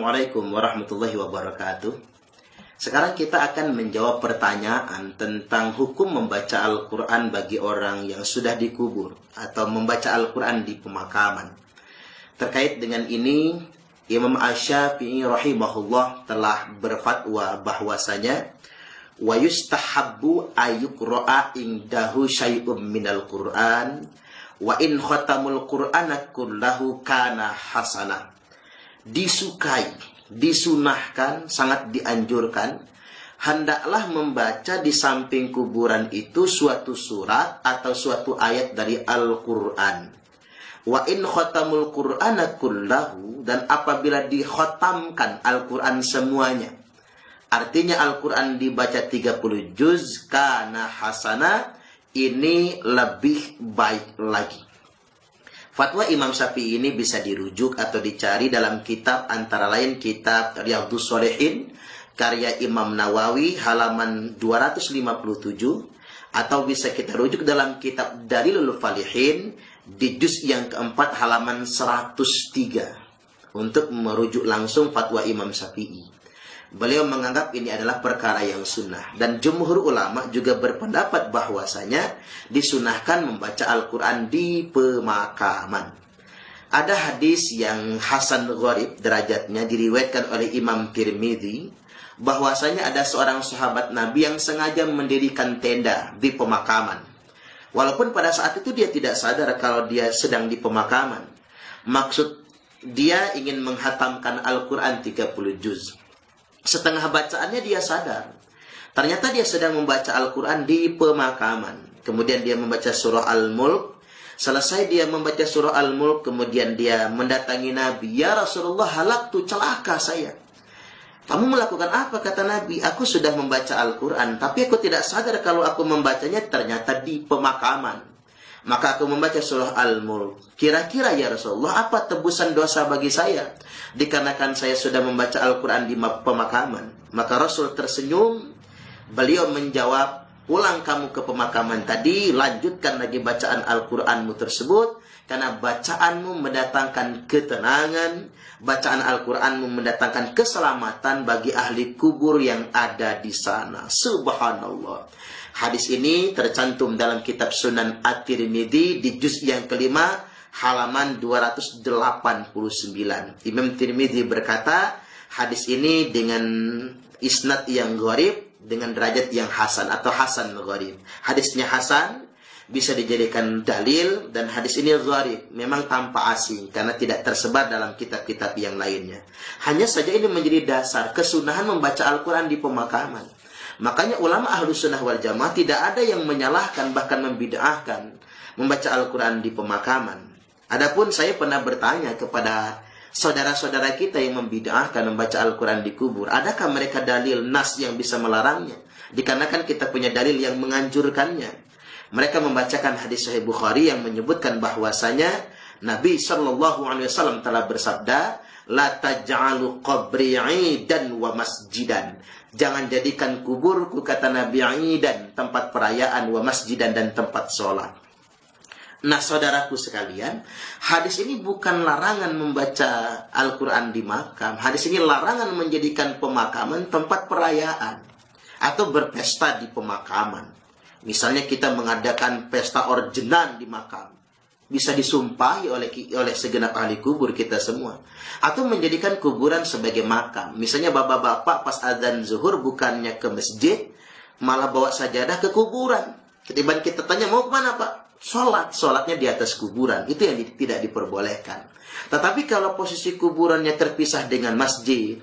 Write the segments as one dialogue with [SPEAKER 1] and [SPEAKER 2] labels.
[SPEAKER 1] Assalamualaikum warahmatullahi wabarakatuh. Sekarang kita akan menjawab pertanyaan tentang hukum membaca Al-Quran bagi orang yang sudah dikubur atau membaca Al-Quran di pemakaman. Terkait dengan ini, Imam Asy-Syafi'i rahimahullah telah berfatwa bahwasanya wa yustahabbu ayyuqra'a indahu syai'um minal Qur'an wa in khatamul Qur'ana kullahu kana hasanah. Disukai, disunahkan, sangat dianjurkan, hendaklah membaca di samping kuburan itu suatu surat atau suatu ayat dari Al-Quran. Wa in khatamul Qur'ana kullahu, dan apabila dikhatamkan Al-Quran semuanya, artinya Al-Quran dibaca 30 juz, kana hasana, ini lebih baik lagi. Fatwa Imam Syafi'i ini bisa dirujuk atau dicari dalam kitab antara lain kitab Riyadhus Shalihin karya Imam Nawawi halaman 257, atau bisa kita rujuk dalam kitab Dalilul Falihin di juz yang keempat halaman 103 untuk merujuk langsung fatwa Imam Syafi'i. Beliau menganggap ini adalah perkara yang sunnah, dan jumhur ulama juga berpendapat bahwasanya disunahkan membaca Al-Quran di pemakaman. Ada hadis yang hasan gharib derajatnya diriwayatkan oleh Imam Tirmidzi bahwasanya ada seorang sahabat Nabi yang sengaja mendirikan tenda di pemakaman. Walaupun pada saat itu dia tidak sadar kalau dia sedang di pemakaman. Maksud dia ingin menghatamkan Al-Quran 30 juz. Setengah bacaannya dia sadar, ternyata dia sedang membaca Al-Quran di pemakaman. Kemudian dia membaca surah Al-Mulk. Selesai dia membaca surah Al-Mulk, kemudian dia mendatangi Nabi. Ya Rasulullah, halaktu, celaka saya. Kamu melakukan apa? Kata Nabi, aku sudah membaca Al-Quran, tapi aku tidak sadar kalau aku membacanya ternyata di pemakaman. Maka aku membaca surah Al-Mulk. Kira-kira ya Rasulullah, apa tebusan dosa bagi saya? Dikarenakan saya sudah membaca Al-Quran di pemakaman. Maka Rasul tersenyum. Beliau menjawab, pulang kamu ke pemakaman tadi, lanjutkan lagi bacaan Al-Quranmu tersebut. Karena bacaanmu mendatangkan ketenangan. Bacaan Al-Quranmu mendatangkan keselamatan bagi ahli kubur yang ada di sana. Subhanallah. Hadis ini tercantum dalam kitab Sunan At-Tirmidzi di juz yang kelima halaman 289. Imam Tirmidzi berkata, hadis ini dengan isnad yang gharib, dengan derajat yang hasan atau hasan gharib. Hadisnya hasan, bisa dijadikan dalil, dan hadis ini gharib, memang tanpa asing karena tidak tersebar dalam kitab-kitab yang lainnya. Hanya saja ini menjadi dasar kesunahan membaca Al-Quran di pemakaman. Makanya ulama Ahlus Sunnah wal Jamaah tidak ada yang menyalahkan bahkan membid'ahkan membaca Al-Quran di pemakaman. Adapun saya pernah bertanya kepada saudara-saudara kita yang membid'ahkan membaca Al-Quran di kubur, adakah mereka dalil nas yang bisa melarangnya? Dikarenakan kita punya dalil yang menganjurkannya. Mereka membacakan hadis Sahih Bukhari yang menyebutkan bahwasanya Nabi SAW telah bersabda, la taj'alu qabri 'idan wa masjidan. Jangan jadikan kuburku, kata Nabi, 'idan, tempat perayaan, wa masjidan, dan tempat sholat. Nah, saudaraku sekalian, hadis ini bukan larangan membaca Al-Quran di makam. Hadis ini larangan menjadikan pemakaman tempat perayaan atau berpesta di pemakaman. Misalnya kita mengadakan pesta orjenan di makam, bisa disumpahi oleh segenap ahli kubur kita semua. Atau menjadikan kuburan sebagai makam. Misalnya bapak-bapak pas adzan zuhur bukannya ke masjid, malah bawa sajadah ke kuburan. Ketimbang kita tanya, mau kemana Pak? Sholatnya di atas kuburan. Itu yang tidak diperbolehkan. Tetapi kalau posisi kuburannya terpisah dengan masjid,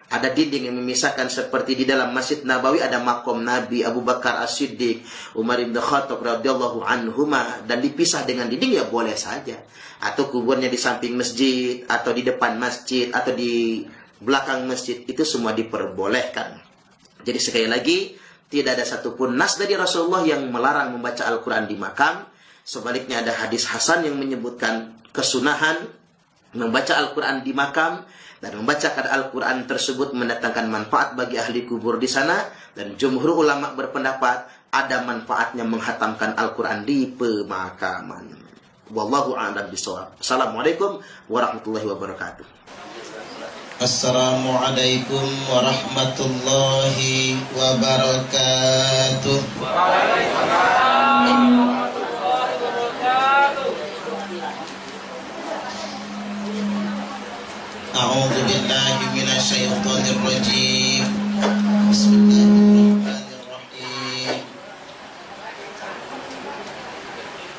[SPEAKER 1] ada dinding yang memisahkan, seperti di dalam Masjid Nabawi ada makom Nabi, Abu Bakar As-Siddiq, Umar bin Khattab radhiyallahu anhuma, dan dipisah dengan dinding, ya boleh saja. Atau kuburnya di samping masjid, atau di depan masjid, atau di belakang masjid, itu semua diperbolehkan. Jadi sekali lagi, tidak ada satupun nas dari Rasulullah yang melarang membaca Al-Quran di makam. Sebaliknya ada hadis hasan yang menyebutkan kesunahan membaca Al-Quran di makam, dan membacakan Al-Quran tersebut mendatangkan manfaat bagi ahli kubur di sana. Dan jumhur ulama berpendapat ada manfaatnya menghatamkan Al-Quran di pemakaman. Wallahu a'lam bishawab. Assalamualaikum warahmatullahi wabarakatuh. Assalamualaikum warahmatullahi wabarakatuh. A'udzu billahi minasyaitonir rajim. Bismillahirrahmanirrahim.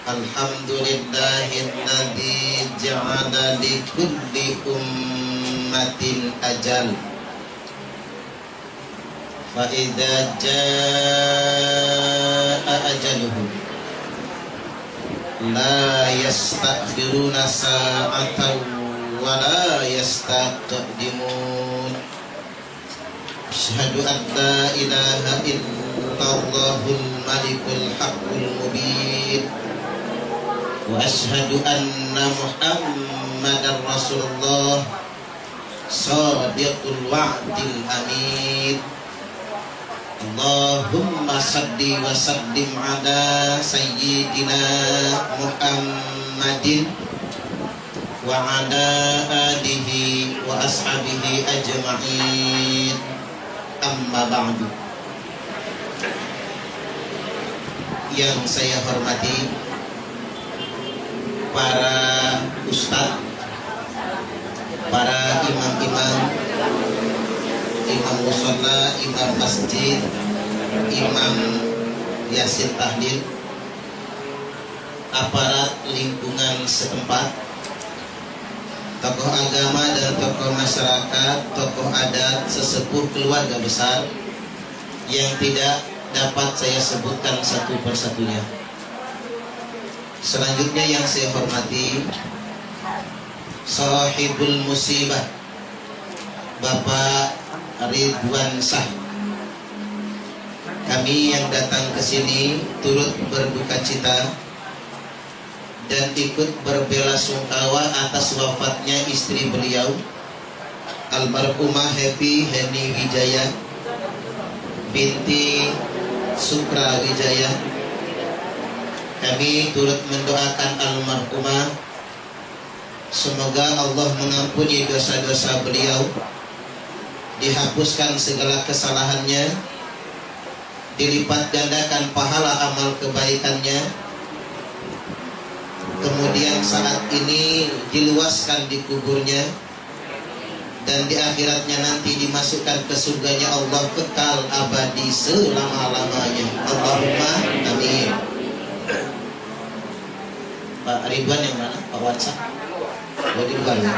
[SPEAKER 1] Alhamdulillahilladzi ja'ala likulli ummatin ajal. Fa idza jaa'a ajaluhum la yasta'khiruna sa'atan wa la yastaqdimun. Asyhadu an la ilaha illallahul malikul haqqul mubin. Wa asyhadu anna Muhammadar Rasulullah shadiqul wa'dil amin. Allahumma salli wa sallim ala sayyidina Muhammadin wa ala alihi wa ashabihi ajma'in. Amma ba'du. Yang saya hormati para ustaz, para imam-imam, imam musholla, imam masjid, imam yasin tahlil, aparat lingkungan setempat, tokoh agama dan tokoh masyarakat, tokoh adat, sesepuh keluarga besar yang tidak dapat saya sebutkan satu persatunya. Selanjutnya yang saya hormati sahibul musibah Bapak Ridwan Shah. Kami yang datang ke sini turut berduka cita dan ikut berbelasungkawa atas wafatnya istri beliau, almarhumah Happy Heni Wijaya binti Sukra Wijaya. Kami turut mendoakan almarhumah, semoga Allah mengampuni dosa-dosa beliau, dihapuskan segala kesalahannya, dilipat gandakan pahala amal kebaikannya, kemudian saat ini diluaskan di kuburnya, dan di akhiratnya nanti dimasukkan ke surganya Allah kekal abadi selama-lamanya. Allahumma amin. Pak Ridwan yang mana? Pak Wansa? Di luar ya?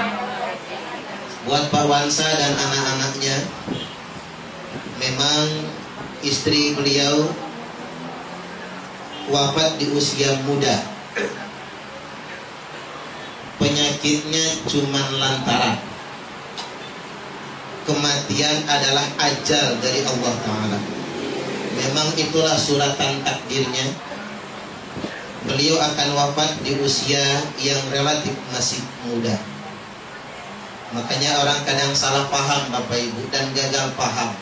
[SPEAKER 1] Buat Pak Wansa dan anak-anaknya, memang istri beliau wafat di usia muda. Penyakitnya cuman lantaran. Kematian adalah ajal dari Allah Ta'ala. Memang itulah suratan takdirnya. Beliau akan wafat di usia yang relatif masih muda. Makanya orang kadang salah paham Bapak Ibu dan gagal paham.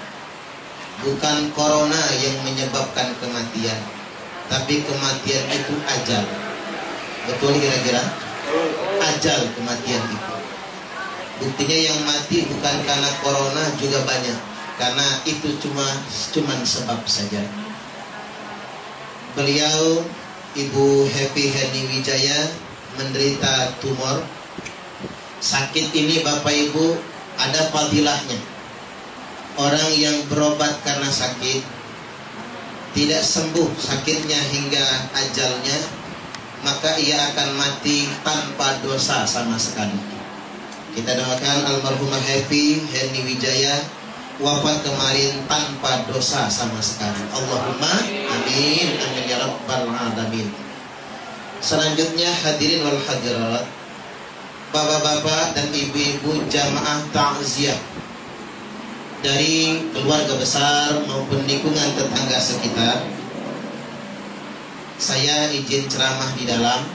[SPEAKER 1] Bukan corona yang menyebabkan kematian, tapi kematian itu ajal. Betul kira-kira? Ajal kematian itu. Buktinya yang mati bukan karena corona juga banyak, karena itu cuman sebab saja. Beliau Ibu Happy Heni Wijaya menderita tumor. Sakit ini Bapak Ibu ada fadilahnya. Orang yang berobat karena sakit tidak sembuh sakitnya hingga ajalnya, maka ia akan mati tanpa dosa sama sekali. Kita doakan almarhumah Happy Heni Wijaya wafat kemarin tanpa dosa sama sekali. Allahumma amin amin ya rabbal alamin. Selanjutnya hadirin wal hadirat, bapak-bapak dan ibu-ibu jamaah takziah dari keluarga besar maupun lingkungan tetangga sekitar, saya izin ceramah di dalam.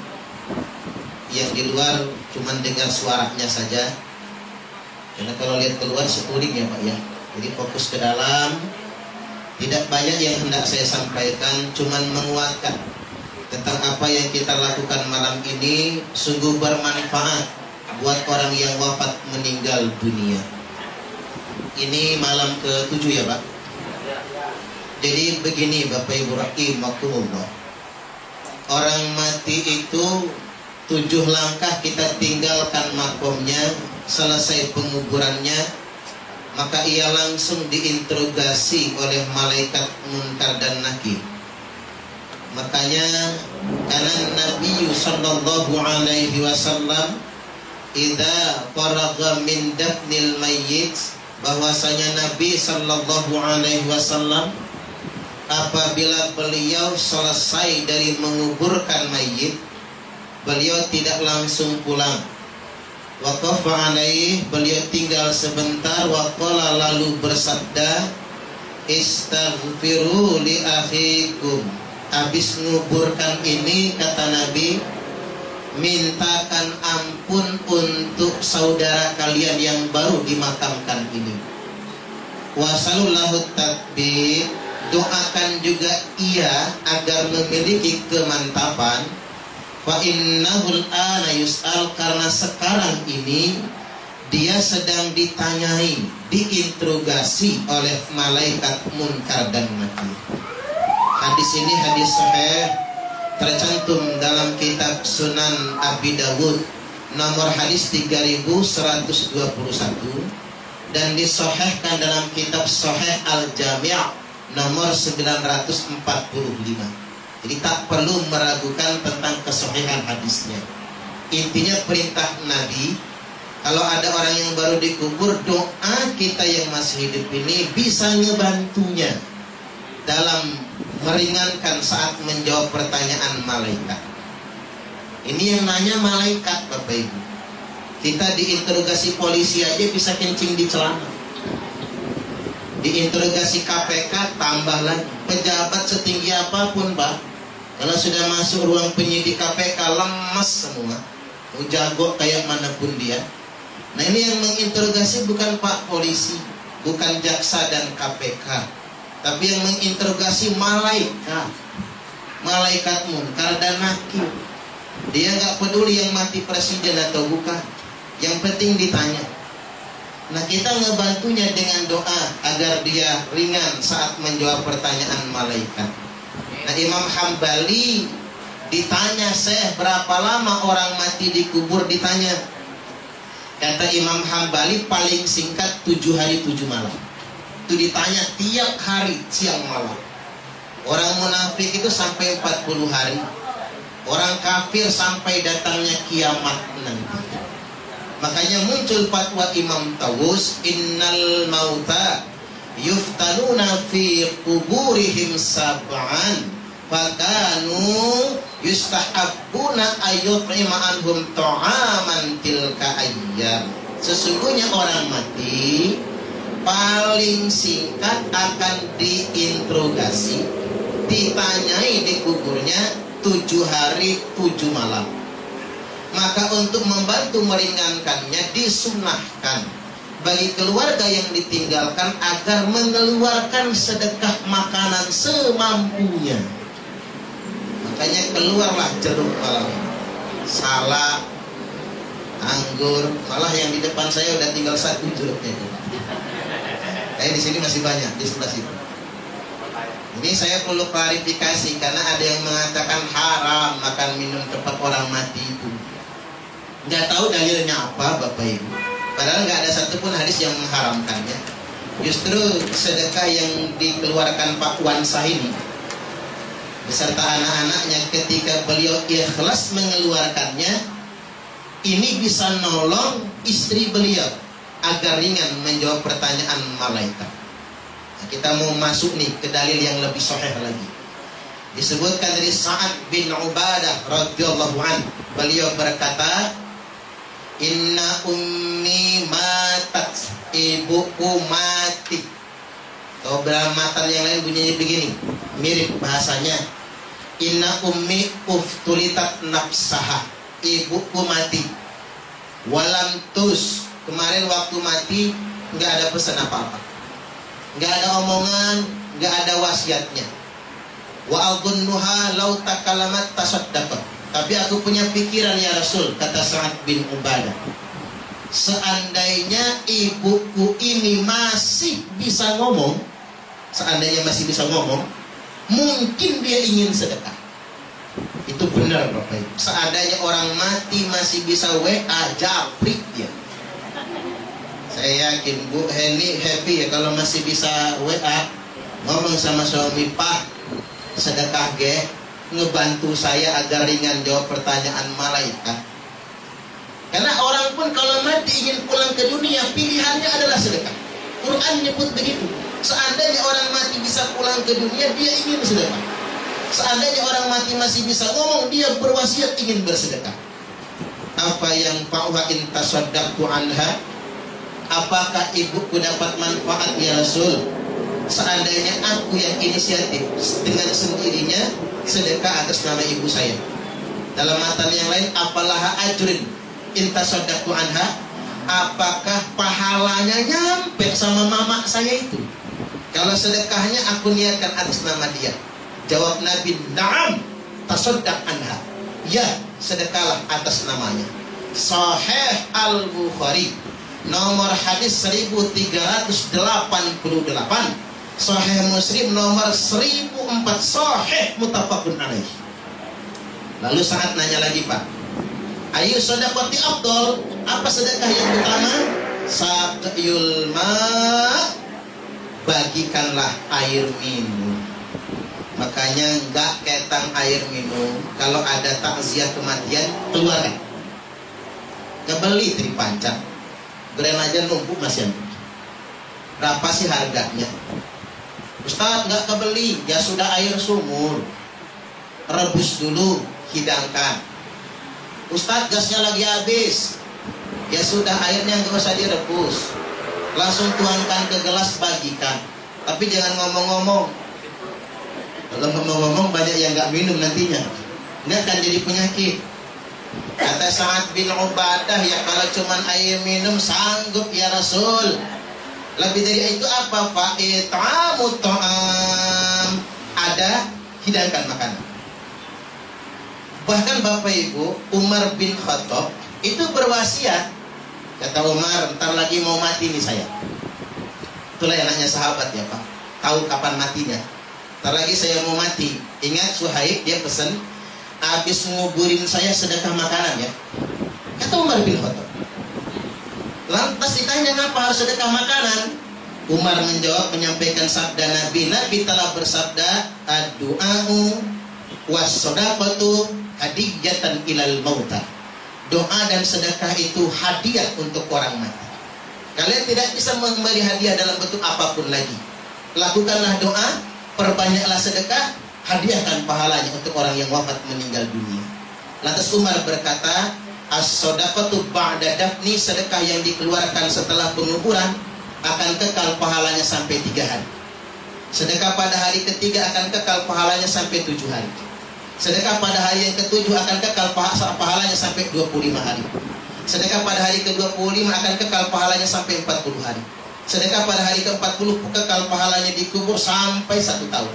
[SPEAKER 1] Yang di luar cuma dengar suaranya saja, karena kalau lihat keluar sepuling ya Pak ya. Jadi fokus ke dalam. Tidak banyak yang hendak saya sampaikan, cuman menguatkan tentang apa yang kita lakukan malam ini sungguh bermanfaat buat orang yang wafat meninggal dunia. Ini malam ke-7 ya Pak? Jadi begini Bapak Ibu rahimakumullah. Orang mati itu 7 langkah kita tinggalkan makomnya, selesai penguburannya, maka ia langsung diinterogasi oleh malaikat Munkar dan Nakir. Makanya karena Nabi sallallahu alaihi wasallam idza faragha min dafnil mayyit, bahwasanya Nabi sallallahu alaihi wasallam apabila beliau selesai dari menguburkan mayit, beliau tidak langsung pulang. Waqafa alaihi, beliau tinggal sebentar, waqala, lalu bersabda, istaghfiru li akhikum. Habis menguburkan ini, kata Nabi, mintakan ampun untuk saudara kalian yang baru dimakamkan ini. Wasallallahu tatbih, doakan juga ia agar memiliki kemantapan. Fa innahul ana yus'al, karena sekarang ini dia sedang ditanyai, diinterogasi oleh malaikat Munkar dan Nakir. Hadis ini hadis sahih, tercantum dalam kitab Sunan Abi Dawud nomor hadis 3121 dan disahihkan dalam kitab Sahih Al-Jami' nomor 945. Jadi tak perlu meragukan tentang kesahihan hadisnya. Intinya perintah Nabi, kalau ada orang yang baru dikubur, doa kita yang masih hidup ini bisa ngebantunya dalam meringankan saat menjawab pertanyaan malaikat. Ini yang nanya malaikat, Bapak Ibu. Kita diinterogasi polisi aja bisa kencing di celana. Diinterogasi KPK tambah lagi. Pejabat setinggi apapun, Pak, kalau sudah masuk ruang penyidik KPK lemas semua. Jago kayak manapun dia. Nah, ini yang menginterogasi bukan Pak polisi, bukan jaksa dan KPK, tapi yang menginterogasi malaikat. Malaikat Munkar dan Nakir. Dia nggak peduli yang mati presiden atau bukan, yang penting ditanya. Nah, kita ngebantunya dengan doa agar dia ringan saat menjawab pertanyaan malaikat. Nah, Imam Hambali ditanya, Syekh, berapa lama orang mati dikubur? Ditanya. Kata Imam Hambali, paling singkat 7 hari 7 malam. Itu ditanya tiap hari siang malam. Orang munafik itu sampai 40 hari. Orang kafir sampai datangnya kiamat nanti. Makanya muncul fatwa Imam Tawus, innal mauta yuftanuna fi kuburihim sab'an fakanu yustahabbuna ayyut'ima anhum ta'aman tilka ayyam. Sesungguhnya orang mati paling singkat akan diinterogasi, ditanyai di kuburnya 7 hari 7 malam. Maka untuk membantu meringankannya disunahkan bagi keluarga yang ditinggalkan agar mengeluarkan sedekah makanan semampunya. Makanya keluarlah jeruk malam, salak, anggur, malah yang di depan saya udah tinggal 1 jeruknya. Di sini masih banyak di sebelah situ. Ini saya perlu klarifikasi karena ada yang mengatakan haram makan minum tempat orang mati itu. Nggak tahu dalilnya apa, Bapak Ibu. Padahal nggak ada satupun hadis yang mengharamkannya. Justru sedekah yang dikeluarkan Pak Wansah ini beserta anak-anaknya, ketika beliau ikhlas mengeluarkannya, ini bisa nolong istri beliau agar ringan menjawab pertanyaan malaikat. Nah, kita mau masuk nih ke dalil yang lebih sahih lagi. Disebutkan dari Sa'ad bin Ubadah radhiyallahu anhu, beliau berkata, inna ummi matat, ibuku mati. Atau dalam matan yang lain bunyinya begini, mirip bahasanya, inna ummi uftulitat nafsaha, ibuku mati. Walam tus, kemarin waktu mati nggak ada pesan apa-apa, nggak ada omongan, nggak ada wasiatnya. Wa adhunnuha law takalamat tasaddaqat, tapi aku punya pikiran ya Rasul, kata Sa'ad bin Ubadah. seandainya ibuku ini masih bisa ngomong, mungkin dia ingin sedekah. Itu benar Bapak Ibu. Seandainya orang mati masih bisa WA, japrik dia. Saya yakin Bu Heni happy ya kalau masih bisa WA, ngomong sama suami, Pak sedekah ge, ngebantu saya agar ringan jawab pertanyaan malaikat. Karena orang pun kalau mati ingin pulang ke dunia, pilihannya adalah sedekah. Quran nyebut begitu. Seandainya orang mati bisa pulang ke dunia, dia ingin sedekah. Seandainya orang mati masih bisa ngomong, dia berwasiat ingin bersedekah. Apa yang fa'wa in tasaddaqtu anha? Apakah ibuku dapat manfaat ya Rasul? Seandainya aku yang inisiatif dengan sendirinya sedekah atas nama ibu saya. Dalam matan yang lain, apalah ajrin intasaddaqtu anha, apakah pahalanya nyampe sama mama saya itu kalau sedekahnya aku niatkan atas nama dia? Jawab Nabi, na'am tasaddaq anha, ya sedekahlah atas namanya. Sahih Al-Bukhari nomor hadis 1388, Sahih Muslim nomor 1004, sahih muttafaqun alaih. Lalu saat nanya lagi, Pak, ayu sedekati afdal, apa sedekah yang utama? Saqyul ma', bagikanlah air minum. Makanya enggak ketang air minum. Kalau ada takziah kematian, keluarkan. Kebeli tripanca, beren aja numpuk masih ada. Berapa sih harganya? Ustaz enggak kebeli, ya sudah air sumur, rebus dulu, hidangkan. Ustaz gasnya lagi habis, ya sudah airnya nggak usah direbus, langsung tuangkan ke gelas, bagikan. Tapi jangan ngomong-ngomong. Kalau ngomong-ngomong banyak yang nggak minum nantinya, ini akan jadi penyakit. Kata Sa'ad bin Ubadah, ya kalau cuman air minum sanggup ya Rasul. Lebih dari itu apa? Fa'it'amu ta'am, ada hidangkan makanan. Bahkan Bapak Ibu, Umar bin Khattab itu berwasiat. Kata Umar, ntar lagi mau mati nih saya. Itulah anaknya sahabat ya Pak, tahu kapan matinya. Ntar lagi saya mau mati. Ingat Suhaib, dia pesan, habis nguburin saya sedekah makanan ya. Kata Umar bin Khattab. Lantas ditanya, kenapa harus sedekah makanan? Umar menjawab, menyampaikan sabda Nabi. Nabi telah bersabda, ad-du'a'u was-sodaqatu hadiyatan ilal mauta. Doa dan sedekah itu hadiah untuk orang mati. Kalian tidak bisa memberi hadiah dalam bentuk apapun lagi. Lakukanlah doa, perbanyaklah sedekah, hadiahkan pahalanya untuk orang yang wafat meninggal dunia. Lantas Umar berkata, as-sodaqatu ba'da dafni, sedekah yang dikeluarkan setelah penguburan akan kekal pahalanya sampai 3 hari. Sedekah pada hari ketiga akan kekal pahalanya sampai 7 hari. Sedekah pada hari yang ke-7 akan kekal pahalanya sampai 25 hari. Sedekah pada hari ke-25 akan kekal pahalanya sampai 40 hari. Sedekah pada hari ke-40 kekal pahalanya dikubur sampai 1 tahun.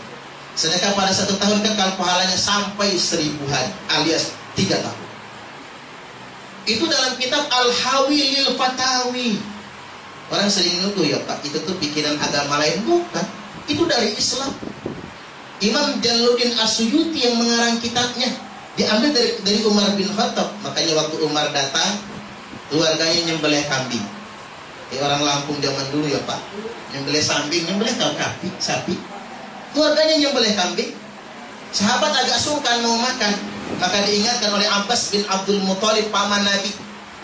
[SPEAKER 1] Sedekah pada 1 tahun kekal pahalanya sampai 1000 hari, alias 3 tahun. Itu dalam kitab Al-Hawi lil Fatawi. Orang sering nuduh ya Pak, itu tuh pikiran agama lain. Bukan, itu dari Islam. Imam Jalaluddin As-Suyuti yang mengarang kitabnya diambil dari Umar bin Khattab. Makanya waktu Umar datang, keluarganya nyembelih kambing. Orang Lampung zaman dulu ya Pak, nyembelih kambing, nyembelih sapi. Keluarganya nyembelih kambing. Sahabat agak sungkan mau makan, maka diingatkan oleh Abbas bin Abdul Muthalib, paman Nabi.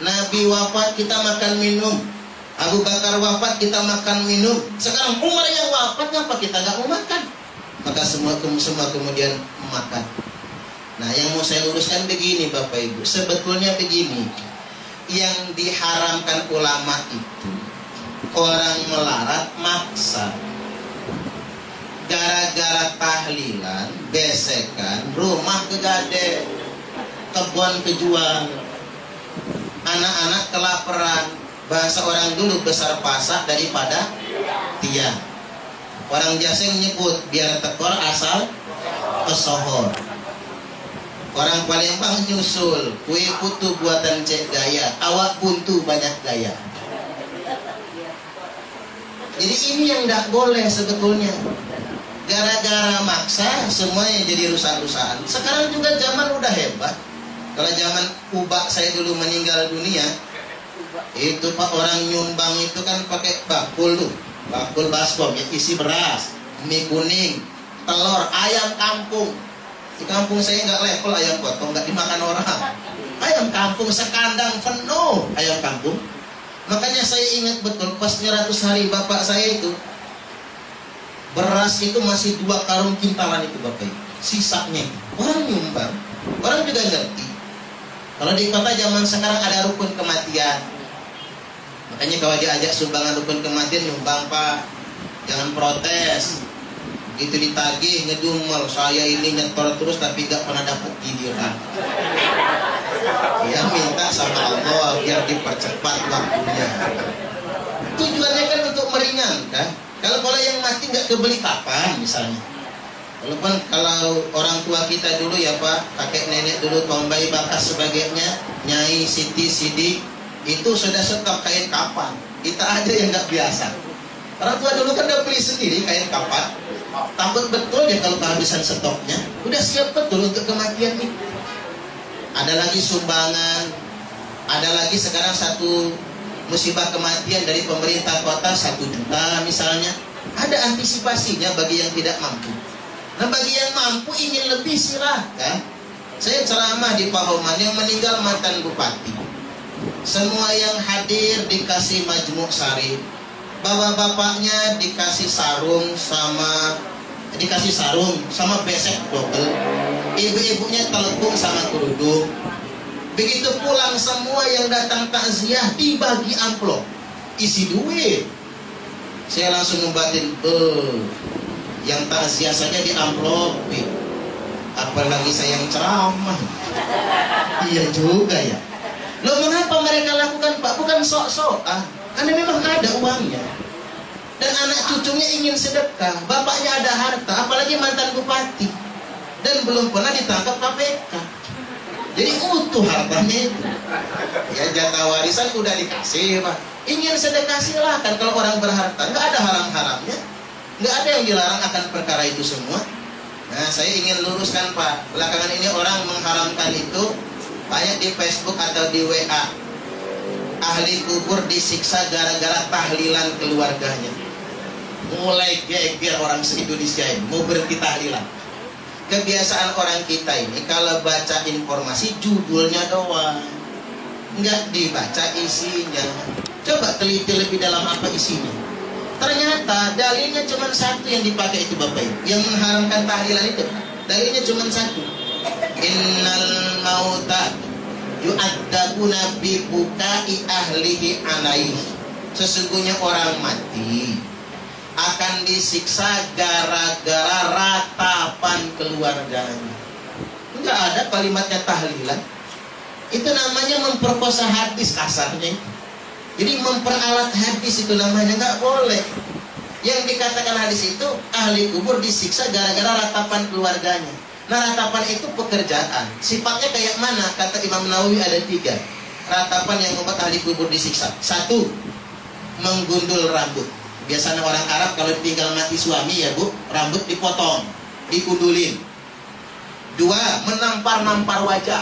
[SPEAKER 1] Nabi wafat, kita makan minum. Abu Bakar wafat, kita makan minum. Sekarang Umar yang wafat, kenapa kita nggak mau makan? Maka semua kemudian makan. Nah, yang mau saya luruskan begini Bapak Ibu, sebetulnya begini, yang diharamkan ulama itu orang melarat maksa. Gara-gara tahlilan, besekan, rumah kegade, kebun kejual, anak-anak kelaparan. Bahasa orang dulu, besar pasak daripada tiang. Orang Jaseng nyebut biar tekor asal pesohor.
[SPEAKER 2] Orang Palembang nyusul, kue putu buatan Cek Gaya, awak buntu banyak gaya. Jadi ini yang tidak boleh sebetulnya. Gara-gara maksa semuanya jadi rusak-rusakan. Sekarang juga zaman udah hebat. Kalau zaman ubak saya dulu meninggal dunia, itu pak orang nyumbang itu kan pakai bakul tuh, bakul baskom yang isi beras, mie kuning, telur, ayam kampung. Di kampung saya nggak level ayam potong, nggak dimakan orang. Ayam kampung sekandang penuh ayam kampung. Makanya saya ingat betul pas 100 hari bapak saya itu, beras itu masih 2 karung kintalan itu bapak. Sisanya orang nyumbang, orang juga ngerti. Kalau di kota zaman sekarang ada rukun kematian. Makanya kalau diajak sumbangan rukun kematian, nyumbang pak, jangan protes. Itu ditagih ngedumel, saya ini nyetor terus tapi gak pernah dapat giliran. Dia minta sama Allah biar dipercepat waktunya. Tujuannya kan untuk meringankan. Kalau yang mati gak kebeli kapan misalnya. Walaupun kalau orang tua kita dulu ya pak, kakek nenek dulu, tombai bakas sebagainya, nyai, siti, sidi, itu sudah stok kain kapan. Kita aja yang gak biasa. Orang tua dulu kan udah beli sendiri kain kapan. Takut betul ya kalau kehabisan stoknya. Udah siap betul untuk kematian ini. Ada lagi sumbangan. Ada lagi sekarang satu musibah kematian dari pemerintah kota 1 juta misalnya. Ada antisipasinya bagi yang tidak mampu. Nah bagi yang mampu ingin lebih silahkan. Saya ceramah di Pahoman yang meninggal mantan bupati. Semua yang hadir dikasih majmuk sari. Bapak-bapaknya dikasih sarung sama besek double. Ibu-ibunya telepung sama kerudung. Begitu pulang semua yang datang takziah dibagi amplop isi duit. Saya langsung membatin, yang takziah saja di amplop, apalagi saya yang ceramah. Iya juga ya. Loh mengapa mereka lakukan pak? Bukan sok-sokan, karena memang ada uangnya. Dan anak cucunya ingin sedekah, bapaknya ada harta, apalagi mantan bupati, dan belum pernah ditangkap KPK. Jadi utuh hartanya itu. Ya jatah warisan udah dikasih pak. Ingin sedekah silakan kalau orang berharta, nggak ada haram-haramnya, nggak ada yang dilarang akan perkara itu semua. Nah saya ingin luruskan pak, belakangan ini orang mengharamkan itu banyak di Facebook atau di WA. Ahli kubur disiksa gara-gara tahlilan keluarganya. Mulai geger orang se-Indonesia ini mau berhenti tahlilan. Kebiasaan orang kita ini kalau baca informasi judulnya doang, nggak dibaca isinya. Coba teliti lebih dalam apa isinya. Ternyata dalilnya cuma satu yang dipakai itu bapak ibu, yang mengharamkan tahlilan itu. Dalilnya cuma satu. Innal mauta yu'adzabuna bi bukai ahlihi alaihi. Sesungguhnya orang mati akan disiksa gara-gara ratapan keluarganya. Enggak ada kalimatnya tahlilan. Itu namanya memperkosa hadis kasarnya. Jadi memperalat hadis itu namanya, enggak boleh. Yang dikatakan hadis itu ahli kubur disiksa gara-gara ratapan keluarganya. Nah ratapan itu pekerjaan. Sifatnya kayak mana? Kata Imam Nawawi ada 3 ratapan yang membuat ahli kubur disiksa. 1, menggundul rambut. Biasanya orang Arab kalau tinggal mati suami ya bu, rambut dipotong, dikundulin. 2, menampar-nampar wajah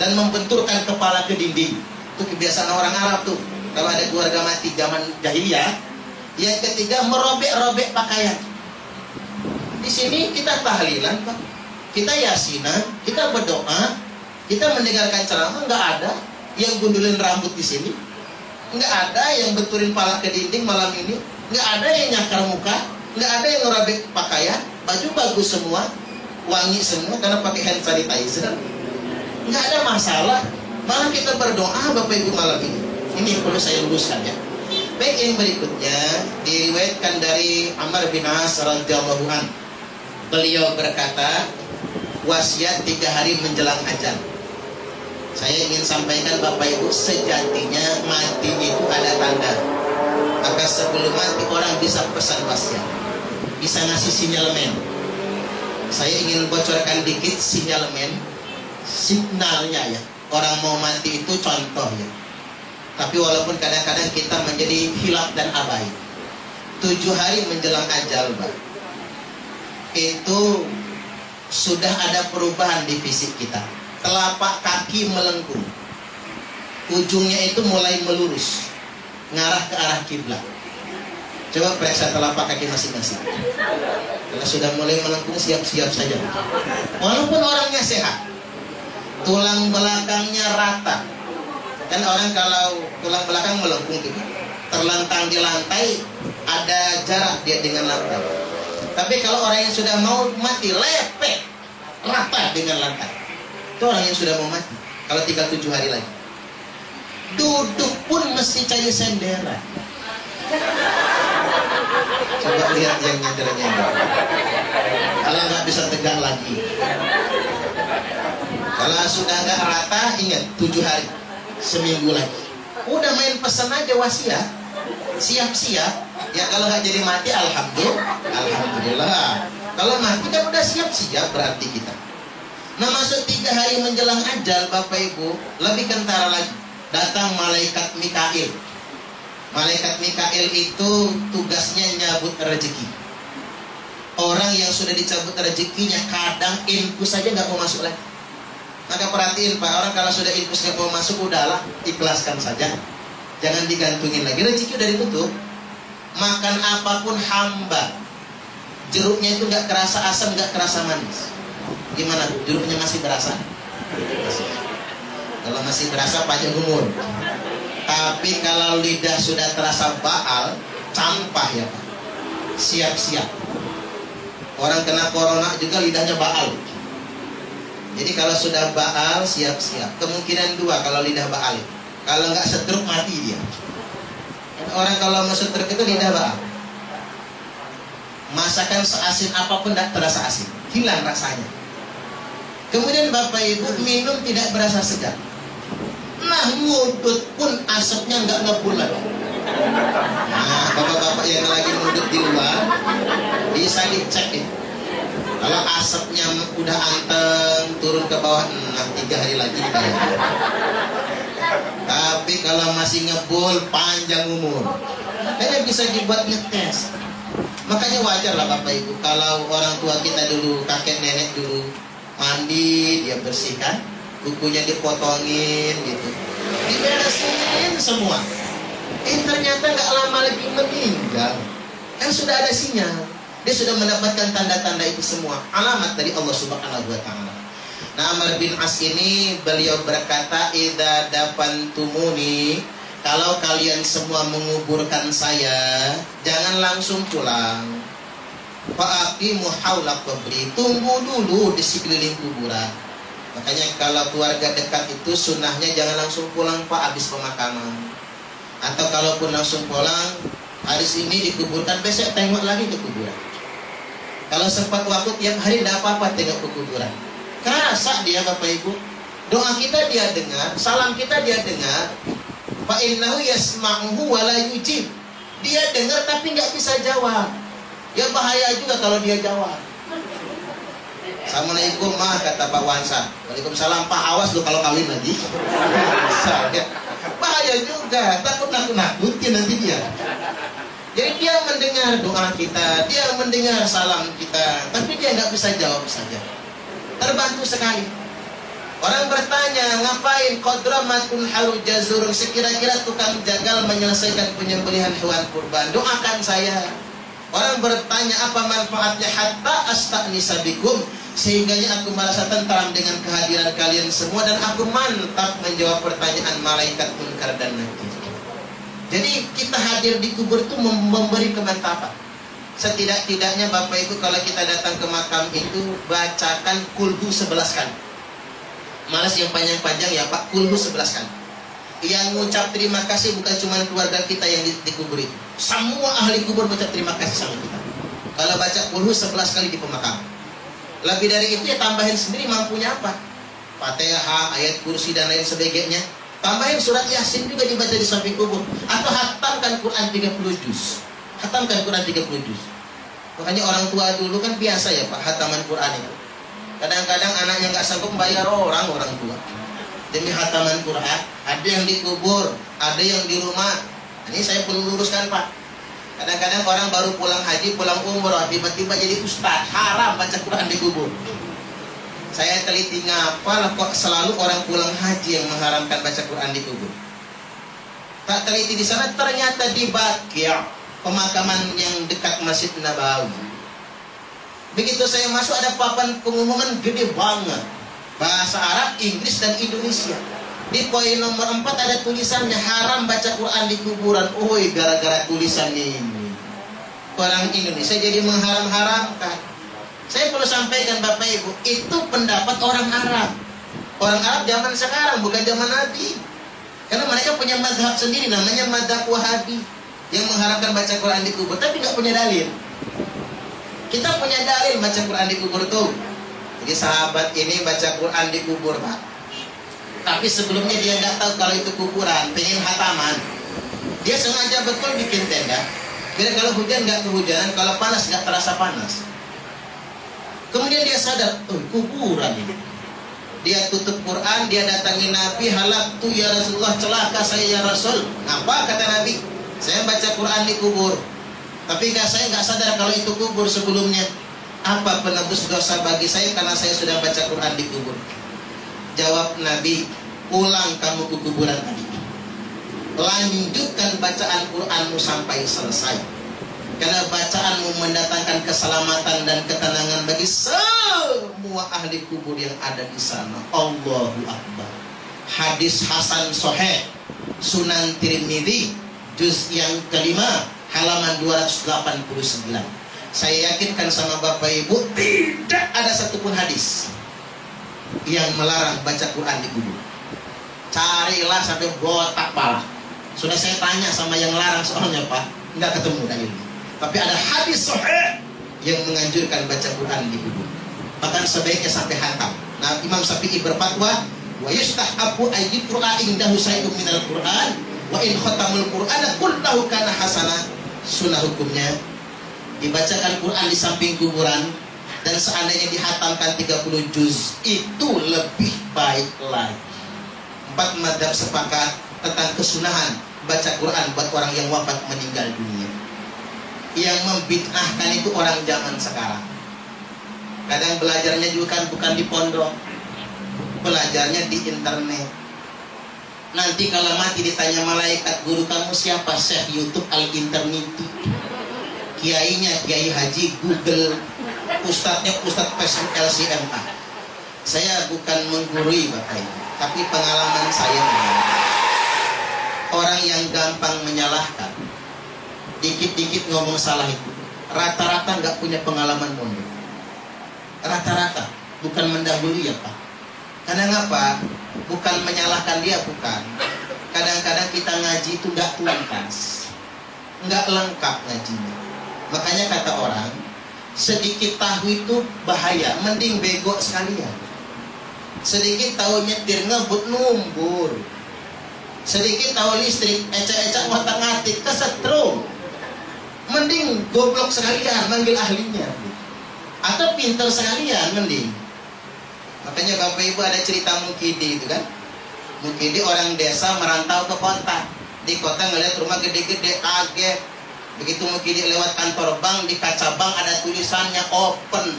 [SPEAKER 2] dan membenturkan kepala ke dinding. Itu kebiasaan orang Arab tuh. Kalau ada keluarga mati zaman jahiliyah. Yang 3, merobek-robek pakaian. Di sini kita tahlilan pak, kita yasinan, kita berdoa, kita mendengarkan ceramah, nggak ada yang gundulin rambut di sini, nggak ada yang benturin pala ke dinding malam ini, nggak ada yang nyakar muka, nggak ada yang ngerobek pakaian, baju bagus semua, wangi semua karena pakai hand sanitizer, nggak ada masalah. Malah kita berdoa bapak ibu malam ini. Ini yang perlu saya luruskan ya. Baik, yang berikutnya diriwayatkan dari Amr bin As radhiyallahu an. Beliau berkata, wasiat 3 hari menjelang ajal. Saya ingin sampaikan bapak ibu, sejatinya mati itu ada tanda. Maka sebelum mati orang bisa pesan wasiat, bisa ngasih sinyalemen. Saya ingin bocorkan dikit sinyalemen. signalnya ya. Orang mau mati itu contoh ya. Tapi walaupun kadang-kadang kita menjadi hilaf dan abai. 7 hari menjelang ajal, Pak, itu sudah ada perubahan di fisik kita. Telapak kaki melengkung, ujungnya itu mulai melurus, ngarah ke arah kiblat. Coba periksa telapak kaki masing-masing. Kalau sudah mulai melengkung, siap-siap saja. Walaupun orangnya sehat, tulang belakangnya rata. Kan orang kalau tulang belakang melengkung gitu, terlentang di lantai, ada jarak dia dengan lantai. Tapi kalau orang yang sudah mau mati, lepek, rata dengan lantai, itu orang yang sudah mau mati. Kalau tinggal 7 hari lagi, duduk pun mesti cari sendera. Coba lihat yang nyender-nyender. Kalau nggak bisa tegak lagi, kalau sudah nggak rata, ingat 7 hari, seminggu lagi. Udah main pesan aja wasiat, siap-siap. Ya kalau nggak jadi mati, alhamdulillah. Kalau mati kan udah siap-siap berarti kita. Nah, masuk 3 hari menjelang ajal, Bapak Ibu, lebih kentara lagi. Datang malaikat Mikail. Malaikat Mikail itu tugasnya nyabut rezeki. Orang yang sudah dicabut rezekinya kadang infus saja nggak mau masuk lagi. Maka perhatiin Pak, orang kalau sudah infus nggak mau masuk, udahlah, ikhlaskan saja. Jangan digantungin lagi, rezeki udah ditutup. Makan apapun hamba, jeruknya itu nggak kerasa asam, nggak kerasa manis. Gimana? Jeruknya masih berasa? Kalau masih berasa panjang umur. Tapi kalau lidah sudah terasa baal, campah ya Pak, siap-siap. Orang kena corona juga lidahnya baal. Jadi kalau sudah baal, siap-siap. Kemungkinan 2 kalau lidah baal. Kalau nggak stroke, mati dia. Orang kalau mau stroke itu lidah baal. Masakan seasin apapun tidak terasa asin, hilang rasanya. Kemudian Bapak Ibu minum tidak berasa segar. Nah, ngudut pun asapnya nggak ngebul lagi. Nah, bapak-bapak yang lagi ngudut di luar bisa dicek ya. Kalau asapnya udah anteng turun ke bawah, nah 3 hari lagi kayak. Tapi kalau masih ngebul, panjang umur. Kayaknya bisa dibuat ngetes. Makanya wajar lah Bapak Ibu, kalau orang tua kita dulu, kakek nenek dulu mandi, dia bersihkan, kukunya dipotongin gitu, diberesin semua. Ternyata nggak lama lagi meninggal. Kan sudah ada sinyal, dia sudah mendapatkan tanda-tanda itu semua, alamat dari Allah Subhanahu wa Ta'ala. Nah, Amr bin As ini beliau berkata, idza dafantumuni, kalau kalian semua menguburkan saya, jangan langsung pulang. Fa'aqimu haula qabri, tunggu dulu di sekeliling kuburan. Makanya kalau keluarga dekat itu sunnahnya jangan langsung pulang Pak habis pemakaman. Atau kalaupun langsung pulang, hari ini dikuburkan, besok tengok lagi ke kuburan. Kalau sempat waktu tiap hari tidak apa-apa tengok ke kuburan. Kerasa dia Bapak Ibu, doa kita dia dengar, salam kita dia dengar. Fa innahu yasma'uhu wa la yujib. Dia dengar tapi nggak bisa jawab. Ya bahaya juga kalau dia jawab. Assalamualaikum mah, kata Pak Wansa. Waalaikumsalam Pak, awas lu kalau kawin lagi. Bahaya juga, takut nakut-nakutin nanti dia. Jadi dia mendengar doa kita, dia mendengar salam kita, tapi dia nggak bisa jawab saja. Terbantu sekali. Orang bertanya, ngapain qadramatun halu jazurun, sekira-kira tukang jagal menyelesaikan penyembelihan hewan kurban, doakan saya. Orang bertanya, apa manfaatnya? Hatta asta'nisa bikum, sehingganya aku merasa tentram dengan kehadiran kalian semua, dan aku mantap menjawab pertanyaan malaikat munkar dan nakir. Jadi kita hadir di kubur itu memberi kemantapan. Setidak-tidaknya Bapak Ibu, kalau kita datang ke makam itu, bacakan kulhu 11 kali. Malas yang panjang-panjang ya Pak, kulhu 11 kali. Yang mengucap terima kasih bukan cuma keluarga kita yang di kubur itu, semua ahli kubur mengucap terima kasih sama kita. Kalau baca kulhu 11 kali di pemakaman. Lebih dari itu ya tambahin sendiri mampunya apa, Fatihah, ayat kursi dan lain sebagainya. Tambahin surat Yasin juga dibaca di samping kubur. Atau hatamkan Quran 30 juz. Hatamkan Quran 30 juz. Makanya orang tua dulu kan biasa ya Pak, hataman Quran itu. Kadang-kadang anaknya nggak sanggup bayar orang tua demi hataman Quran. Ada yang dikubur, ada yang di rumah. Ini saya perlu luruskan, Pak. Kadang-kadang orang baru pulang haji, pulang umroh, tiba-tiba jadi ustaz, haram baca Quran dikubur. Saya teliti ngapa kok selalu orang pulang haji yang mengharamkan baca Quran dikubur. Tak teliti di sana, ternyata di Baqi', pemakaman yang dekat Masjid Nabawi. Begitu saya masuk ada papan pengumuman gede banget, bahasa Arab, Inggris, dan Indonesia. Di poin nomor 4 ada tulisannya haram baca Quran di kuburan. Gara-gara tulisan ini orang Indonesia jadi mengharam-haramkan. Saya perlu sampaikan Bapak Ibu, itu pendapat orang Arab. Orang Arab zaman sekarang, bukan zaman Nabi. Karena mereka punya mazhab sendiri, namanya mazhab Wahabi, yang mengharamkan baca Quran di kubur, tapi nggak punya dalil. Kita punya dalil baca Quran di kubur tuh. Jadi sahabat ini baca Quran di kubur, Pak. Tapi sebelumnya dia nggak tahu kalau itu kuburan, pengen hataman. Dia sengaja betul bikin tenda. Biar kalau hujan nggak kehujanan, kalau panas nggak terasa panas. Kemudian dia sadar, kuburan ini. Dia tutup Quran, dia datangi Nabi, halaktu ya Rasulullah, celaka saya ya Rasul. Apa kata Nabi? Saya baca Quran di kubur. Tapi saya nggak sadar kalau itu kubur sebelumnya. Apa penebus dosa bagi saya karena saya sudah baca Quran di kubur? Jawab Nabi, pulang kamu ke kuburan tadi. Lanjutkan bacaan Quranmu sampai selesai. Karena bacaanmu mendatangkan keselamatan dan ketenangan bagi semua ahli kubur yang ada di sana. Allahu Akbar. Hadis Hasan Sahih, Sunan Tirmidzi, juz yang kelima, halaman 289. Saya yakinkan sama Bapak Ibu, tidak ada satupun hadis yang melarang baca Quran di kubur. Carilah sampai botak pala. Sudah saya tanya sama yang larang soalnya, Pak, nggak ketemu dalilnya. Tapi ada hadis sahih yang menganjurkan baca Quran di kubur. Bahkan sebaiknya sampai hantam. Nah, Imam Syafi'i berfatwa, wa yustahabbu ayyuqra indahu syai'un minal Quran wa in khatamul Qur'ana kullahu kana hasana. Sunnah hukumnya dibacakan Quran di samping kuburan, dan seandainya dihatamkan 30 juz itu lebih baik lagi. 4 mazhab sepakat tentang kesunahan baca Quran buat orang yang wafat meninggal dunia. Yang membid'ahkan itu orang zaman sekarang. Kadang belajarnya juga bukan di pondok, belajarnya di internet. Nanti kalau mati ditanya malaikat, guru kamu siapa? Syekh YouTube Al-Interneti. Kiainya Kiai Haji Google, ustadznya Ustadz Facebook LCMA. Saya bukan menggurui Bapak Ibu, tapi pengalaman saya, orang yang gampang menyalahkan, dikit-dikit ngomong salah itu, rata-rata nggak punya pengalaman pondok. Rata-rata, bukan mendahului ya Pak. Karena ngapa? Bukan menyalahkan dia, bukan. Kadang-kadang kita ngaji itu nggak tuntas, nggak lengkap ngajinya. Makanya kata orang, sedikit tahu itu bahaya, mending bego sekalian. Sedikit tahu nyetir ngebut numbur, sedikit tahu listrik ecak-ecak ngotak-ngatik kesetrum, mending goblok sekalian manggil ahlinya, atau pinter sekalian mending. Makanya Bapak Ibu ada cerita Mukidi itu kan. Mukidi orang desa merantau ke kota. Di kota ngeliat rumah gede-gede, kaget. Begitu Mukidi lewat kantor bank, di kaca bank ada tulisannya open.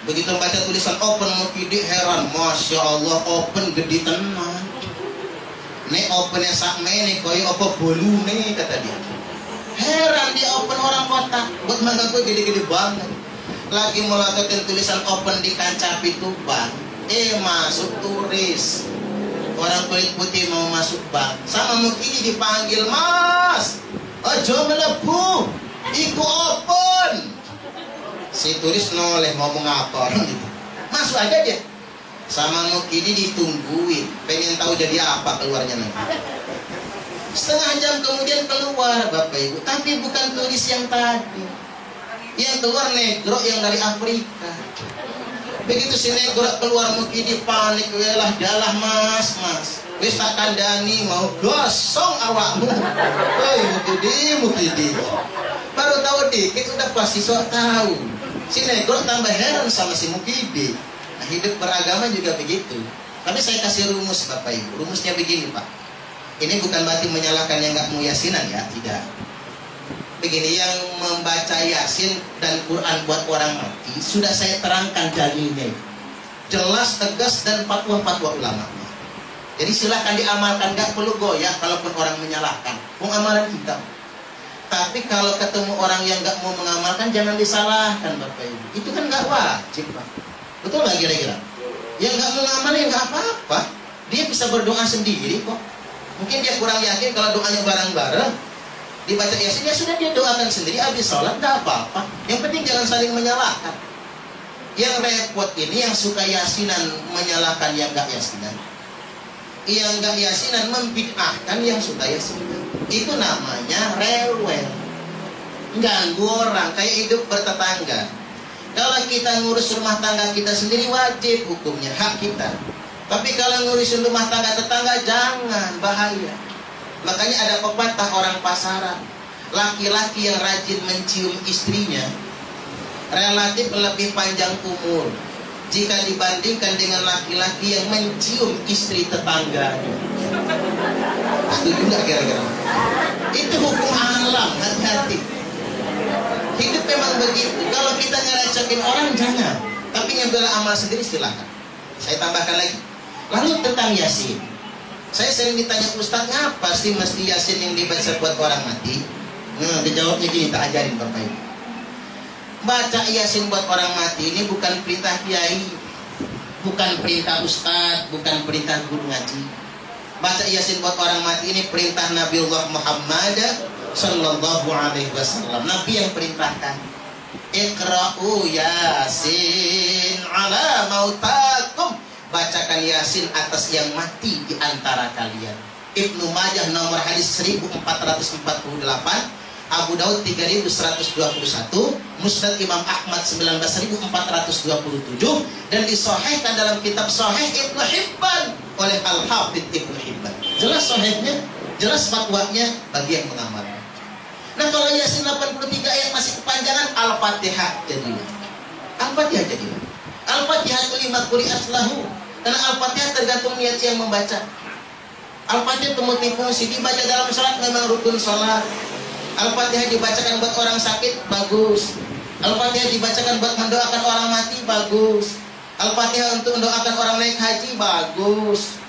[SPEAKER 2] Begitu baca tulisan open, Mukidi heran, Masya Allah, open gede tenan. Nih opennya sakme nih, koyo apa bolu nih, kata dia. Heran dia open orang kota, buat mangga gue gede-gede banget. Lagi melatotin tulisan open di kancah pintu bank, masuk turis. Orang kulit putih mau masuk bank, sama Mukidi dipanggil, Mas, ojo melebu, iku open. Si turis noleh ngomong apa orang gitu. Masuk aja dia. Sama Mukidi ditungguin, pengen tahu jadi apa keluarnya nanti. Setengah jam kemudian keluar Bapak Ibu, tapi bukan turis yang tadi. Yang keluar negro yang dari Afrika. Begitu si negro keluar, Mukidi panik, welah dalah mas, wis tak kandani mau gosong awakmu. Mukidi. Baru tahu dikit udah pasti sok tahu. Si Negro tambah heran sama si Mukidi. Nah, hidup beragama juga begitu. Tapi saya kasih rumus Bapak Ibu. Rumusnya begini Pak. Ini bukan berarti menyalahkan yang nggak mau yasinan ya, tidak. Begini, yang membaca yasin dan Quran buat orang mati sudah saya terangkan dalilnya, jelas, tegas, dan fatwa-fatwa ulama. Jadi silahkan diamalkan, nggak perlu goyah kalaupun orang menyalahkan. Amalan kita. Tapi kalau ketemu orang yang nggak mau mengamalkan, jangan disalahkan Bapak Ibu. Itu kan nggak wajib Pak. Betul nggak kira-kira? Yang nggak mau ngamalin nggak apa-apa. Dia bisa berdoa sendiri kok. Mungkin dia kurang yakin kalau doanya bareng-bareng. Dibaca yasin, ya sudah dia doakan sendiri, habis sholat, nggak apa-apa. Yang penting jangan saling menyalahkan. Yang repot ini yang suka yasinan menyalahkan yang nggak yasinan. Yang nggak yasinan membid'ahkan yang suka yasinan. Itu namanya rewel. Ganggu orang, kayak hidup bertetangga. Kalau kita ngurus rumah tangga kita sendiri wajib hukumnya, hak kita. Tapi kalau ngurusin rumah tangga tetangga jangan, bahaya. Makanya ada pepatah orang pasaran, laki-laki yang rajin mencium istrinya relatif lebih panjang umur jika dibandingkan dengan laki-laki yang mencium istri tetangganya. Setuju nggak kira-kira? Itu hukum alam, hati-hati. Hidup memang begitu. Kalau kita ngerecokin orang jangan, tapi ngambil amal sendiri silahkan. Saya tambahkan lagi. Lalu tentang yasin, saya sering ditanya, Ustaz, ngapa sih mesti yasin yang dibaca buat orang mati? Nah, dijawabnya gini, tak ajarin Bapak Ibu. Baca yasin buat orang mati ini bukan perintah kiai, bukan perintah ustaz, bukan perintah guru ngaji. Baca yasin buat orang mati ini perintah Nabiullah Muhammad Sallallahu Alaihi Wasallam. Nabi yang perintahkan. Iqra'u yasin ala mautakum. Bacakan yasin atas yang mati di antara kalian. Ibnu Majah nomor hadis 1448, Abu Daud 3121, Musnad Imam Ahmad 19427, dan disahihkan dalam kitab Sahih Ibnu Hibban oleh Al-Hafidz Ibnu Hibban. Jelas sahihnya, jelas fatwanya bagi yang mengamalkan. Nah, kalau yasin 83 ayat masih kepanjangan, Al-Fatihah jadilah. Al-Fatihah jadilah. Al-Fatihah lima quri'at lahu. Karena Al-Fatihah tergantung niat yang membaca. Al-Fatihah itu multifungsi, dibaca dalam sholat memang rukun sholat. Al-Fatihah dibacakan buat orang sakit, bagus. Al-Fatihah dibacakan buat mendoakan orang mati, bagus. Al-Fatihah untuk mendoakan orang naik haji, bagus.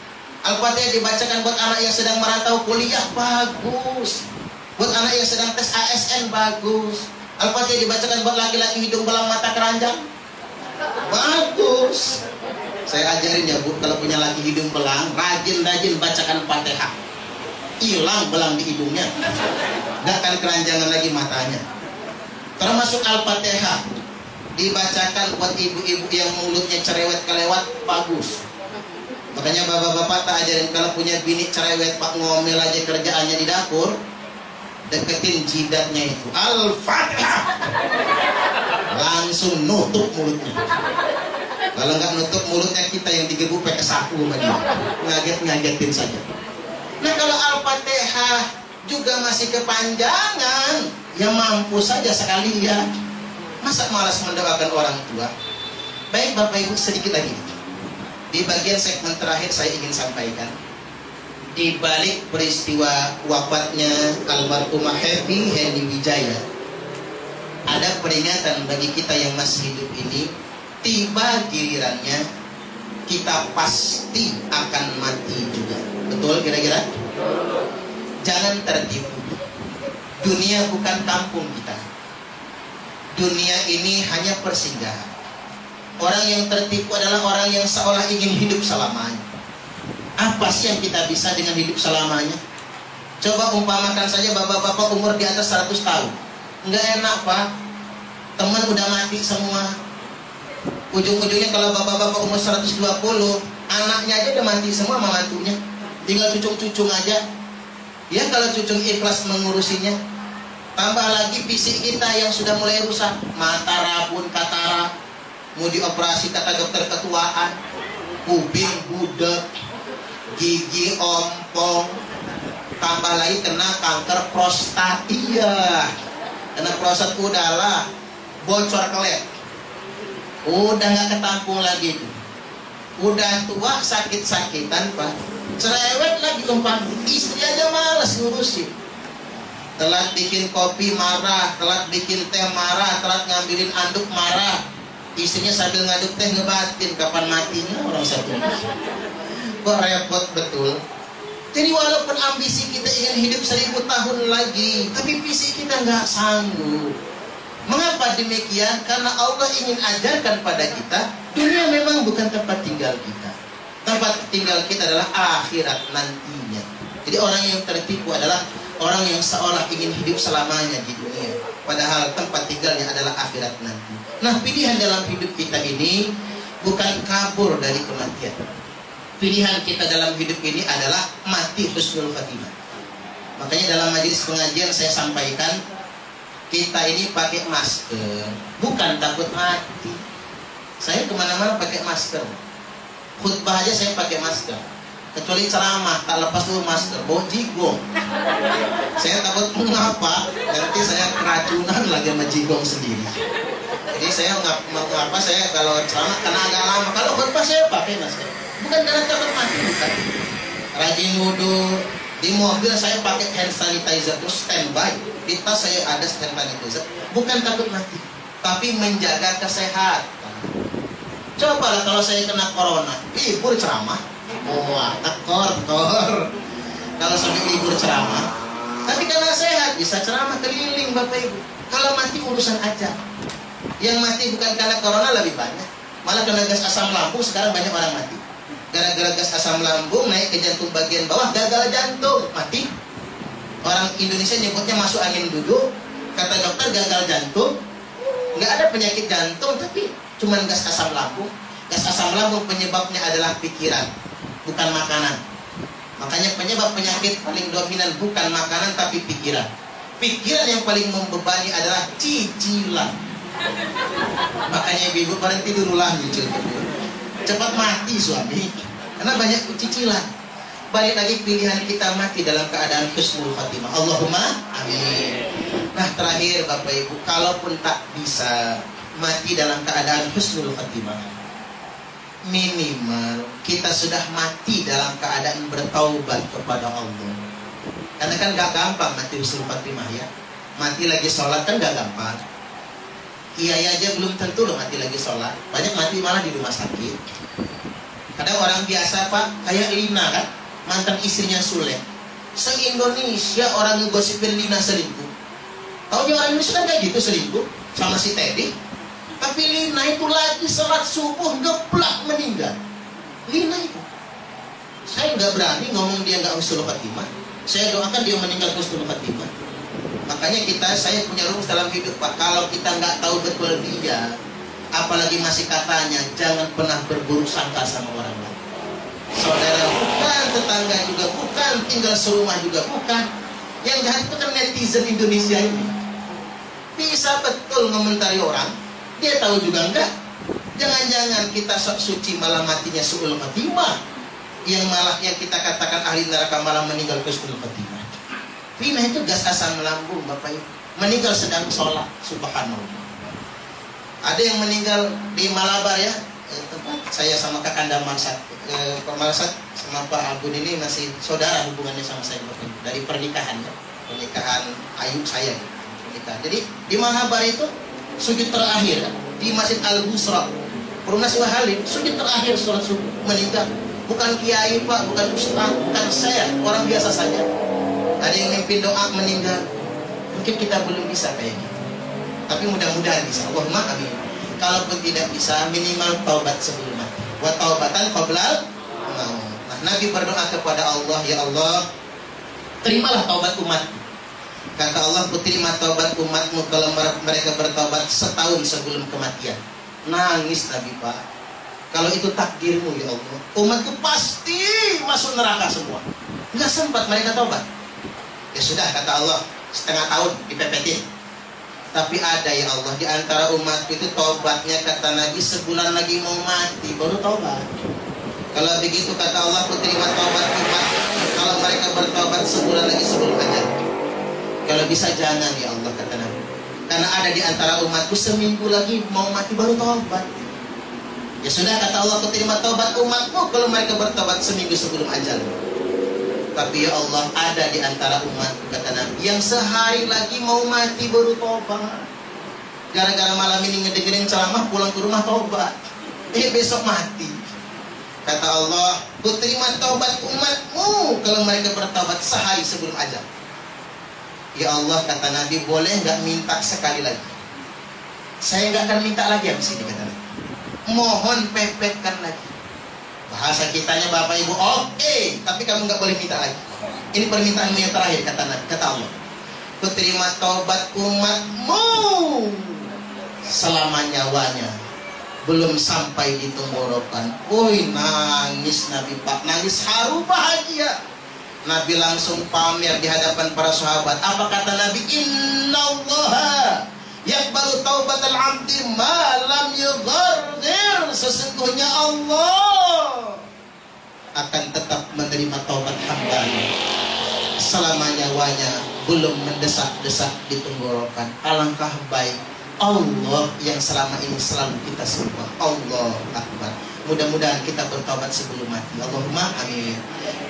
[SPEAKER 2] Al-Fatihah dibacakan buat anak yang sedang merantau kuliah, bagus. Buat anak yang sedang tes ASN, bagus. Al-Fatihah dibacakan buat laki-laki hidung belang mata keranjang, bagus. Saya ajarin ya Bu, kalau punya laki hidung belang, rajin-rajin bacakan Fatihah. Hilang belang di hidungnya, gak akan keranjangan lagi matanya. Termasuk Al-Fatihah dibacakan buat ibu-ibu yang mulutnya cerewet kelewat, bagus. Makanya bapak-bapak tak ajarin kalau punya bini cerewet, Pak, ngomel aja kerjaannya di dapur, deketin jidatnya itu Al-Fatihah, langsung nutup mulutnya. Kalau nggak nutup mulutnya, kita yang digebuk pakai sapu sama dia, ngaget-ngagetin saja. Nah, kalau Al-Fatihah juga masih kepanjangan, ya mampu saja sekali ya. Masa malas mendoakan orang tua? Baik Bapak Ibu, sedikit lagi di bagian segmen terakhir saya ingin sampaikan, di balik peristiwa wafatnya almarhumah Happy Hendy Wijaya, ada peringatan bagi kita yang masih hidup ini. Tiba gilirannya kita pasti akan mati juga. Betul kira-kira? Jangan tertipu. Dunia bukan kampung kita. Dunia ini hanya persinggahan. Orang yang tertipu adalah orang yang seolah ingin hidup selamanya. Apa sih yang kita bisa dengan hidup selamanya? Coba umpamakan saja bapak-bapak umur di atas 100 tahun. Enggak enak Pak. Teman udah mati semua. Ujung-ujungnya kalau bapak-bapak umur 120, anaknya aja udah mati semua sama mantunya. Tinggal cucung-cucung aja. Ya kalau cucung ikhlas mengurusinya. Tambah lagi fisik kita yang sudah mulai rusak. Mata rabun, katarak, mau dioperasi kata dokter ketuaan, kuping budek, gigi ompong, tambah lagi kena kanker prostat. Iya, Kena prostat udahlah, bocor kelek. Udah nggak ketampung lagi tuh. Udah tua sakit-sakitan Pak. Cerewet lagi umpan. Istri aja malas ngurusin. Telat bikin kopi marah, telat bikin teh marah, telat ngambilin anduk marah. Istrinya sambil ngaduk teh ngebatin, kapan matinya orang satu. Kok repot betul. Jadi walaupun ambisi kita ingin hidup 1000 tahun lagi, tapi fisik kita nggak sanggup. Mengapa demikian? Karena Allah ingin ajarkan pada kita, dunia memang bukan tempat tinggal kita. Tempat tinggal kita adalah akhirat nantinya. Jadi orang yang tertipu adalah orang yang seolah ingin hidup selamanya di dunia, padahal tempat tinggalnya adalah akhirat nanti. Nah, pilihan dalam hidup kita ini bukan kabur dari kematian. Pilihan kita dalam hidup ini adalah mati husnul khatimah. Makanya dalam majelis pengajian saya sampaikan, kita ini pakai masker bukan takut mati. Saya kemana-mana pakai masker. Khutbah aja saya pakai masker. Kecuali ceramah, tak lepas dulu masker, bawa jigong. Saya takut mengapa nanti saya keracunan lagi sama jigong sendiri. Jadi saya mengapa saya kalau ceramah karena agak lama, kalau khutbah saya pakai masker. Bukan karena takut mati, bukan. Rajin wudhu, di mobil saya pakai hand sanitizer terus standby. Di tas saya ada hand sanitizer. Bukan takut mati, tapi menjaga kesehatan. Cobalah kalau saya kena corona, libur ceramah. Tekor. Kalau sampai libur ceramah, tapi karena sehat bisa ceramah keliling Bapak Ibu. Kalau mati urusan aja. Yang mati bukan karena corona lebih banyak, malah kena gas asam lambung. Sekarang banyak orang mati gara-gara gas asam lambung naik ke jantung bagian bawah, gagal jantung, mati. Orang Indonesia nyebutnya masuk angin duduk. Kata dokter gagal jantung. Nggak ada penyakit jantung, tapi cuman gas asam lambung. Gas asam lambung penyebabnya adalah pikiran, bukan makanan. Makanya penyebab penyakit paling dominan bukan makanan tapi pikiran. Pikiran yang paling membebani adalah cicilan. Makanya ibu berhenti dulu lah nyicil. Cepat mati suami, karena banyak cicilan. Balik lagi pilihan kita mati dalam keadaan husnul khatimah. Allahumma amin. Nah terakhir Bapak Ibu, kalaupun tak bisa mati dalam keadaan husnul khatimah, minimal kita sudah mati dalam keadaan bertaubat kepada Allah. Karena kan gak gampang mati husnul khatimah ya. Mati lagi sholat kan gak gampang. Kiai aja belum tentu loh mati lagi sholat. Banyak mati malah di rumah sakit. Kadang orang biasa Pak, kayak Lina kan, mantan istrinya Sule. Se-Indonesia orang ngegosipin Lina selingkuh. Taunya orang Indonesia kan kayak gitu, selingkuh sama si Teddy. Tapi Lina itu lagi sholat subuh geblak meninggal. Lina itu, saya nggak berani ngomong dia nggak husnul khatimah. Saya doakan dia meninggal husnul khatimah. Makanya saya punya rumus dalam hidup Pak. Kalau kita nggak tahu betul dia, apalagi masih katanya, jangan pernah berburuk sangka sama orang lain. Saudara bukan, tetangga juga bukan, tinggal serumah juga bukan. Yang jahat itu kan netizen Indonesia ini. Bisa betul ngomentari orang, dia tahu juga enggak. Jangan-jangan kita sok suci malah matinya su'ul khatimah. Yang kita katakan ahli neraka malah meninggal husnul khatimah. Lina itu gas asam lambung Bapak Ibu. Meninggal sedang sholat, subhanallah. Ada yang meninggal di Malabar ya, tempat saya sama Kakanda Marsat. Pak Marsat sama Pak Agun ini masih saudara hubungannya sama saya Bapak Ibu. Dari pernikahan ya, pernikahan Ayub saya gitu. Pernikahan. Jadi di Malabar itu sujud terakhir di Masjid Al-Busra. Perumnas Wahalib, sujud terakhir sholat subuh, meninggal. Bukan kiai Pak, bukan ustaz, bukan saya, orang biasa saja. Ada yang mimpin doa meninggal. Mungkin kita belum bisa kayak gitu, tapi mudah-mudahan bisa. Allahumma amin. Kalaupun tidak bisa, minimal taubat sebelum mati. Wa taubatan qablal maut. Nah, Nabi berdoa kepada Allah, ya Allah, terimalah taubat umatku. Kata Allah, terima taubat umatmu kalau mereka bertaubat setahun sebelum kematian. Nangis Nabi Pak. Kalau itu takdirmu ya Allah, umatku pasti masuk neraka semua. Nggak sempat mereka taubat. Ya sudah, kata Allah, setengah tahun dipepetin. Tapi ada ya Allah, di antara umatku itu taubatnya, kata Nabi, sebulan lagi mau mati baru taubat. Kalau begitu kata Allah, terima taubat umat kalau mereka bertaubat sebulan lagi sebelum ajal. Kalau bisa jangan ya Allah, kata Nabi. Karena ada di antara umatku seminggu lagi mau mati baru taubat. Ya sudah, kata Allah, aku terima taubat umatmu kalau mereka bertobat seminggu sebelum ajal. Tapi ya Allah, ada di antara umatku, kata Nabi, yang sehari lagi mau mati baru taubat. Gara-gara malam ini ngedengerin ceramah, pulang ke rumah taubat. Besok mati. Kata Allah, ku terima taubat umatmu kalau mereka bertobat sehari sebelum ajal. Ya Allah, kata Nabi, boleh nggak minta sekali lagi? Saya nggak akan minta lagi habis ini, kata Nabi. Mohon pepetkan lagi. Bahasa kitanya Bapak Ibu, oke, tapi kamu nggak boleh minta lagi. Ini permintaanmu yang terakhir, kata Nabi, kata Allah. Ku terima taubat umatmu selama nyawanya belum sampai di tenggorokan. Woi, nangis Nabi Pak, nangis haru bahagia. Nabi langsung pamer di hadapan para sahabat. Apa kata Nabi? Innallaha yaqbalu taubatal 'abdi ma lam yughargir. Sesungguhnya Allah akan tetap menerima taubat hamba-Nya selama nyawanya belum mendesak-desak di tenggorokan. Alangkah baik Allah yang selama ini selalu kita sembah. Allah Akbar. Mudah-mudahan kita bertobat sebelum mati. Allahumma amin.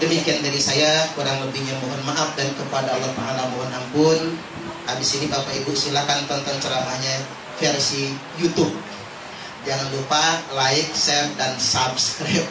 [SPEAKER 2] Demikian dari saya, kurang lebihnya mohon maaf, dan kepada Allah Ta'ala mohon ampun. Habis ini Bapak Ibu silakan tonton ceramahnya versi YouTube. Jangan lupa like, share, dan subscribe.